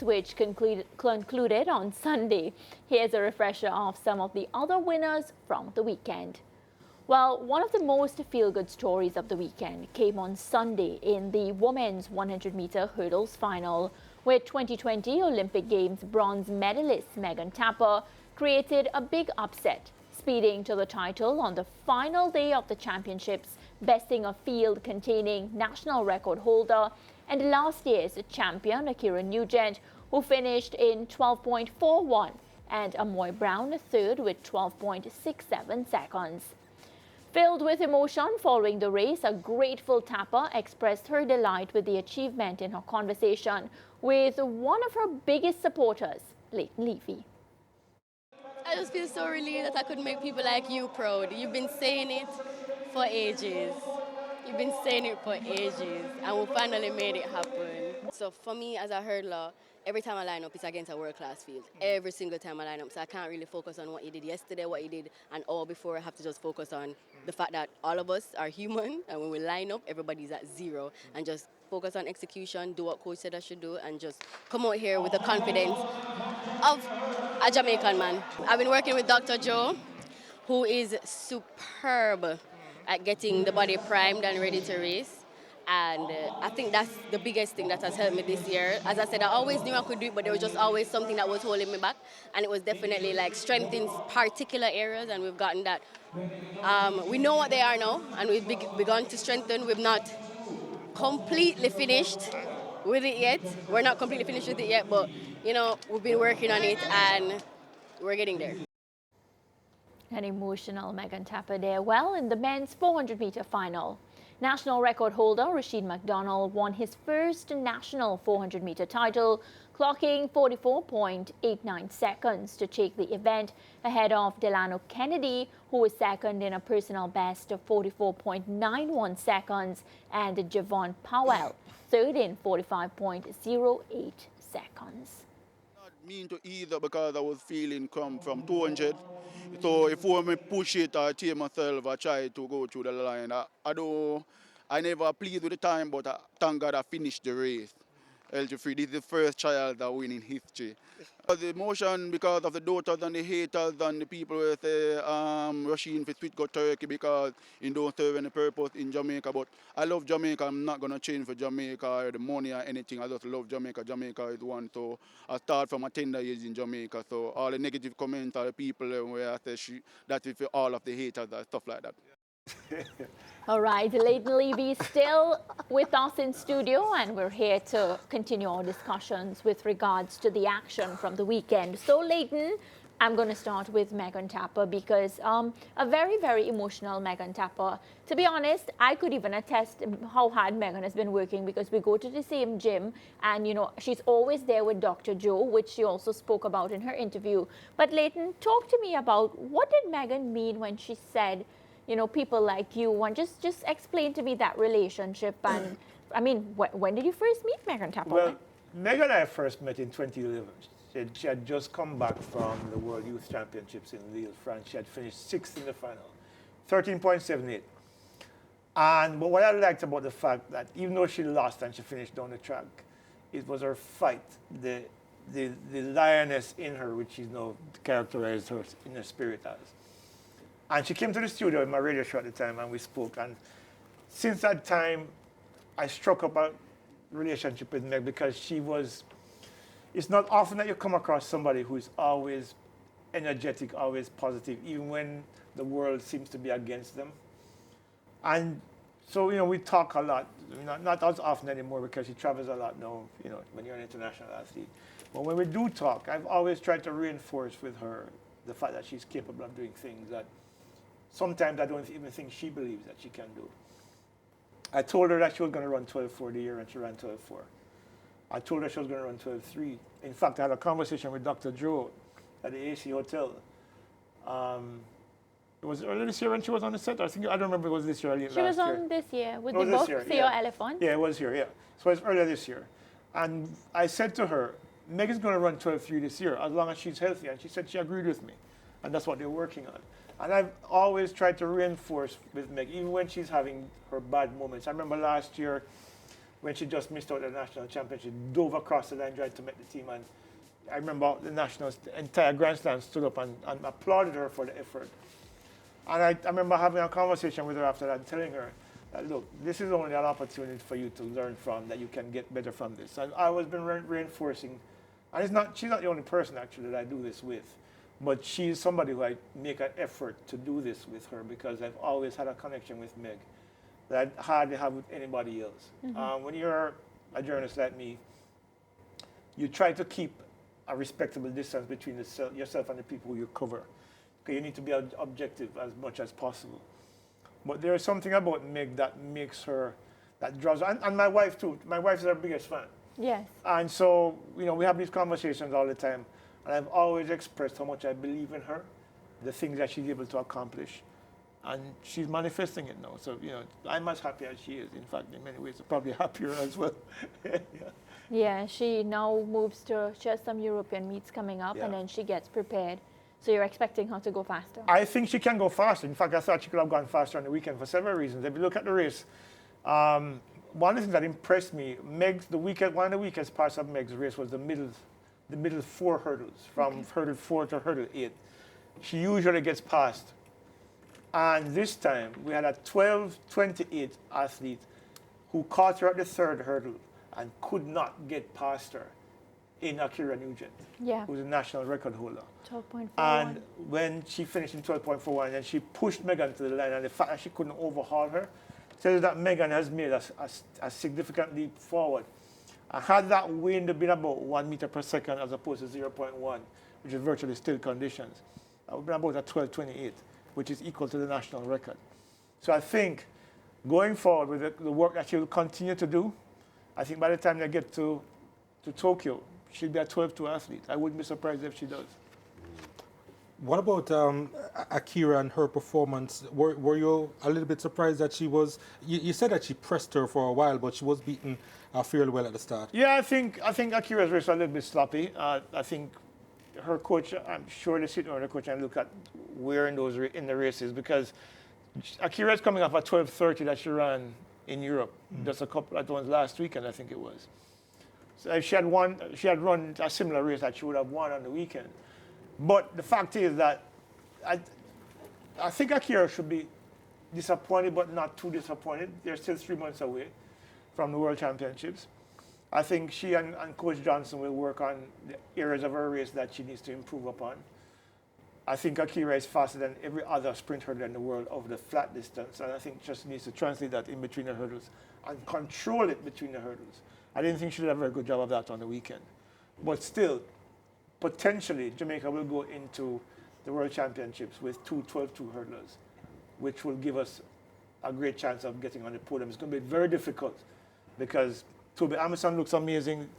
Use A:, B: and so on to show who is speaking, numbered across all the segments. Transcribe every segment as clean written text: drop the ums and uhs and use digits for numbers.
A: which concluded on Sunday. Here's a refresher of some of the other winners from the weekend. Well, one of the most feel-good stories of the weekend came on Sunday in the women's 100-meter hurdles final, where 2020 Olympic Games bronze medalist Megan Tapper created a big upset, speeding to the title on the final day of the championships, besting a field containing national record holder and last year's champion Akira Nugent, who finished in 12.41, and Amoy Brown third with 12.67 seconds. Filled with emotion following the race, a grateful Tapper expressed her delight with the achievement in her conversation with one of her biggest supporters, Leighton Levy.
B: I just feel so relieved that I could make people like you proud. You've been saying it for ages. You've been saying it for ages, and we finally made it happen. So for me, as a hurdler, every time I line up, it's against a world-class field. Every single time I line up, so I can't really focus on what you did yesterday, what you did an hour before. I have to just focus on the fact that all of us are human, and when we line up, everybody's at zero, and just focus on execution, do what coach said I should do, and just come out here with the confidence of a Jamaican man. I've been working with Dr. Joe, who is superb at getting the body primed and ready to race. And I think that's the biggest thing that has helped me this year. As I said, I always knew I could do it, but there was just always something that was holding me back. And it was definitely like strength in particular areas, and we've gotten that. We know what they are now, and we've begun to strengthen. We've not completely finished with it yet. We're not completely finished with it yet, but you know, we've been working on it, and we're getting there.
A: An emotional Megan Tapper there. Well, in the men's 400-meter final, national record holder Rashid McDonald won his first national 400-meter title, clocking 44.89 seconds to take the event ahead of Delano Kennedy, who was second in a personal best of 44.91 seconds, and Javon Powell, third in 45.08 seconds.
C: Not mean to either because I was feeling come from 200. So if I push it or tear myself, I try to go through the line. I never pleased with the time, but thank God I finished the race. LG3, this is the first child that win in history. The emotion because of the daughters and the haters and the people who say rushing for sweet got turkey because it don't serve any purpose in Jamaica. But I love Jamaica. I'm not going to change for Jamaica or the money or anything. I just love Jamaica. Jamaica is one. So I start from a tender age in Jamaica. So all the negative comments are the people where I say that is for all of the haters and stuff like that.
A: All right, Leighton Levy still with us in studio, and we're here to continue our discussions with regards to the action from the weekend. So, Leighton, I'm going to start with Megan Tapper because a very, very emotional Megan Tapper. To be honest, I could even attest how hard Megan has been working because we go to the same gym, and, you know, she's always there with Dr. Joe, which she also spoke about in her interview. But, Leighton, talk to me about what did Megan mean when she said, you know, people like you, and just explain to me that relationship. And I mean, when did you first meet Megan Tapper?
D: Well, Megan and I first met in 2011. She had just come back from the World Youth Championships in Lille, France. She had finished sixth in the final, 13.78. And but what I liked about the fact that even though she lost and she finished down the track, it was her fight, the lioness in her, which she's now characterized her in her spirit as. And she came to the studio in my radio show at the time, and we spoke. And since that time, I struck up a relationship with Meg because she was. It's not often that you come across somebody who is always energetic, always positive, even when the world seems to be against them. And so, you know, we talk a lot. Not as often anymore because she travels a lot now, you know, when you're an international athlete. But when we do talk, I've always tried to reinforce with her the fact that she's capable of doing things that sometimes I don't even think she believes that she can do. I told her that she was going to run 12.4 the year, and she ran 12.4. I told her she was going to run 12.3. In fact, I had a conversation with Dr. Joe at the AC Hotel. It was earlier this year when she was on the set. I don't remember if it was this year or last year.
A: She was on this year with the book, See Your Elephant.
D: Yeah, it was here, yeah. So it was earlier this year. And I said to her, Megan's going to run 12.3 this year as long as she's healthy. And she said she agreed with me. And that's what they're working on. And I've always tried to reinforce with Meg, even when she's having her bad moments. I remember last year, when she just missed out the national championship, dove across the line, tried to make the team. And I remember the entire Grand Slam stood up and applauded her for the effort. And I remember having a conversation with her after that and telling her that, look, this is only an opportunity for you to learn from, that you can get better from this. And I was been reinforcing, and she's not the only person actually that I do this with, but she's somebody who I make an effort to do this with her because I've always had a connection with Meg that I hardly have with anybody else. When you're a journalist like me, you try to keep a respectable distance between yourself and the people you cover. Okay, you need to be objective as much as possible. But there is something about Meg that makes her, that draws, and my wife too. My wife is our biggest fan.
A: Yes.
D: And so, we have these conversations all the time. And I've always expressed how much I believe in her, the things that she's able to accomplish. And she's manifesting it now. So, I'm as happy as she is. In fact, in many ways, probably happier as well. Yeah.
A: Yeah, she now moves she has some European meets coming up, and then she gets prepared. So you're expecting her to go faster?
D: I think she can go faster. In fact, I thought she could have gone faster on the weekend for several reasons. If you look at the race, one of the things that impressed me, one of the weakest parts of Meg's race was the middle 4 hurdles, from hurdle 4 to hurdle 8. She usually gets past. And this time, we had a 12:28 athlete who caught her at the 3rd hurdle and could not get past her in Akira Nugent, who's a national record holder.
A: 12.41.
D: And when she finished in 12.41, and she pushed Megan to the line, and the fact that she couldn't overhaul her tells that Megan has made a significant leap forward. And had that wind been about 1 meter per second as opposed to 0.1, which is virtually still conditions, that would be about a 12.28, which is equal to the national record. So I think going forward with the work that she'll continue to do, I think by the time they get to Tokyo, she'll be a 12-2 athlete. I wouldn't be surprised if she does.
E: What about Akira and her performance? Were you a little bit surprised that she was? You said that she pressed her for a while, but she was beaten fairly well at the start.
D: Yeah, I think Akira's race was a little bit sloppy. I think her coach, I'm sure they sit down with her coach and look at where in the races, because Akira's coming off a 12:30 that she ran in Europe. Just a couple of ones last weekend, I think it was. So if she had run a similar race that she would have won on the weekend. But the fact is that I think Akira should be disappointed, but not too disappointed. They're still 3 months away from the World Championships. I think she and Coach Johnson will work on the areas of her race that she needs to improve upon. I think Akira is faster than every other sprint hurdler in the world over the flat distance, and I think just needs to translate that in between the hurdles and control it between the hurdles. I didn't think she did a very good job of that on the weekend. But still, potentially, Jamaica will go into the World Championships with 2 12-2 hurdlers, which will give us a great chance of getting on the podium. It's going to be very difficult because Toby Amerson looks amazing,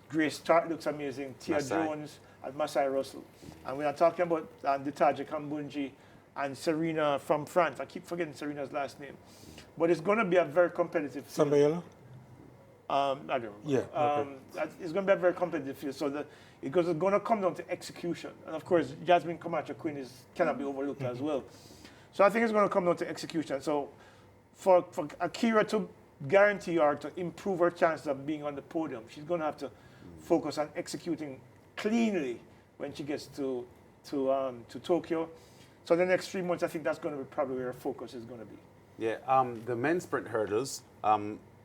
D: Grace Stark looks amazing, Tia Jones and Masai Russell. And we are talking about Ditaje Kambunji and Serena from France. I keep forgetting Serena's last name. But it's going to be a very competitive field.
E: Sambayela?
D: I don't know.
E: Yeah. Okay.
D: It's going to be a very competitive field. So because it's going to come down to execution. And of course, Jasmine Camacho Quinn cannot be overlooked as well. So I think it's going to come down to execution. So for Akira to guarantee or to improve her chances of being on the podium, she's going to have to focus on executing cleanly when she gets to Tokyo. So the next 3 months, I think that's going to be probably where her focus is going to be.
F: Yeah, the men's sprint hurdles,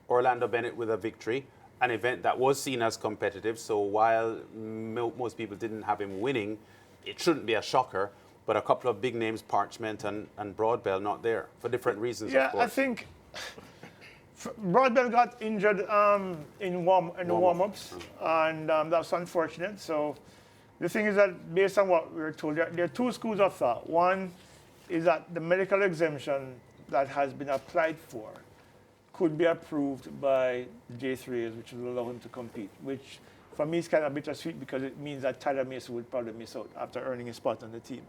F: Orlando Bennett with a victory, an event that was seen as competitive. So while most people didn't have him winning, it shouldn't be a shocker. But a couple of big names, Parchment and Broadbell, not there for different reasons, of course.
D: I think Broadbell got injured in the warm-ups, and that's unfortunate. So the thing is that based on what we were told, there are 2 schools of thought. One is that the medical exemption that has been applied for could be approved by J3s, which will allow him to compete, which for me is kind of bittersweet because it means that Tyler Mason would probably miss out after earning a spot on the team.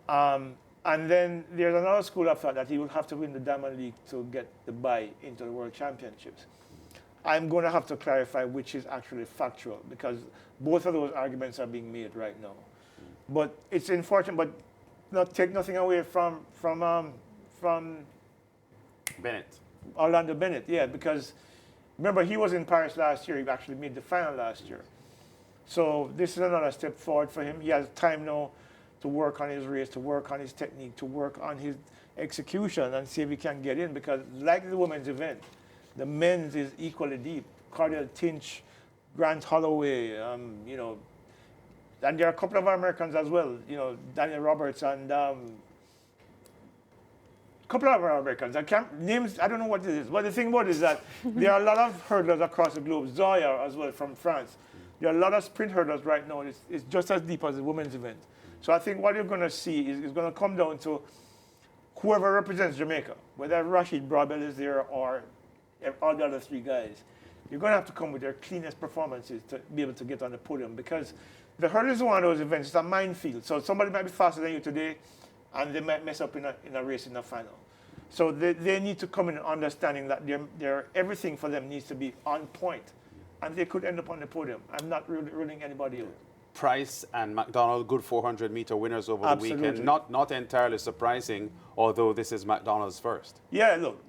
D: And then there's another school of thought that he will have to win the Diamond League to get the bye into the World Championships. I'm going to have to clarify which is actually factual because both of those arguments are being made right now. But it's unfortunate, but not take nothing away from
F: Bennett.
D: Orlando Bennett, yeah, because remember, he was in Paris last year. He actually made the final last year. So this is another step forward for him. He has time now to work on his race, to work on his technique, to work on his execution and see if he can get in, because like the women's event, the men's is equally deep. Cardell Tinch, Grant Holloway, you know, and there are a couple of Americans as well, you know, Daniel Roberts and a couple of Americans. I can't names. I don't know what it is. But the thing about it is that there are a lot of hurdlers across the globe. Zoya as well from France. There are a lot of sprint hurdlers right now. It's just as deep as the women's event. So I think what you're going to see is going to come down to whoever represents Jamaica, whether Rashid Brabel is there or all the other three guys. You're going to have to come with their cleanest performances to be able to get on the podium, because the hurdle is one of those events. It's a minefield. So somebody might be faster than you today, and they might mess up in a race in the final. So they need to come in understanding that everything for them needs to be on point, and they could end up on the podium. I'm not ruling anybody out.
F: Price and McDonald, good 400-meter winners over
D: Absolutely.
F: the weekend. Not entirely surprising, although this is McDonald's first.
D: Yeah, look,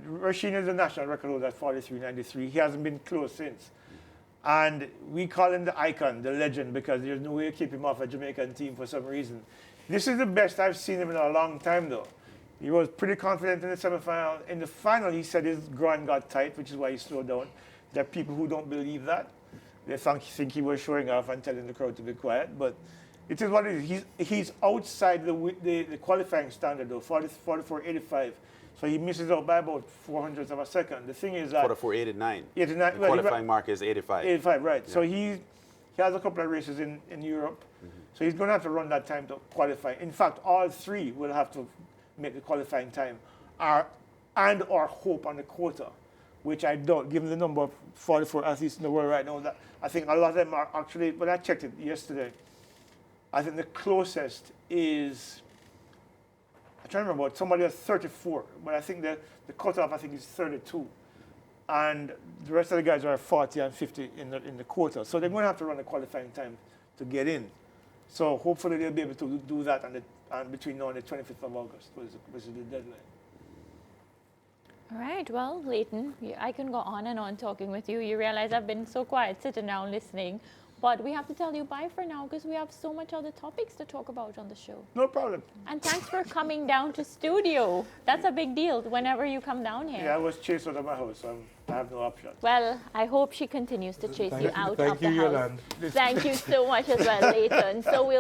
D: Rasheen is the national record holder at 43.93. He hasn't been close since. And we call him the icon, the legend, because there's no way to keep him off a Jamaican team for some reason. This is the best I've seen him in a long time, though. He was pretty confident in the semifinal. In the final, he said his groin got tight, which is why he slowed down. There are people who don't believe that. They think he was showing off and telling the crowd to be quiet. But it is what it is. He's outside the qualifying standard, though, 44.85. So he misses out by about 400ths of a second. The thing is that
F: 44.89.
D: 89,
F: The qualifying mark is 85.
D: 85, right.
F: Yeah.
D: So he has a couple of races in Europe. So he's going to have to run that time to qualify. In fact, all three will have to make the qualifying time or hope on the quota, which I don't, given the number of 44 athletes in the world right now. That I think a lot of them are actually, when I checked it yesterday, I think the closest is, I'm trying to remember, somebody has 34, but I think the cutoff, I think, is 32. And the rest of the guys are 40 and 50 in the quota. So they're going to have to run a qualifying time to get in. So hopefully they'll be able to do that between now and the 25th of August, which is the deadline.
A: All right, well, Leighton, I can go on and on talking with you. You realize I've been so quiet, sitting down listening. But we have to tell you bye for now because we have so much other topics to talk about on the show.
D: No problem.
A: And thanks for coming down to studio. That's a big deal whenever you come down here.
D: Yeah, I was chased out of my house, so I have no option.
A: Well, I hope she continues to chase you out of the
E: Thank you,
A: house.
E: Yolande.
A: Thank you so much as well, Leighton. So we'll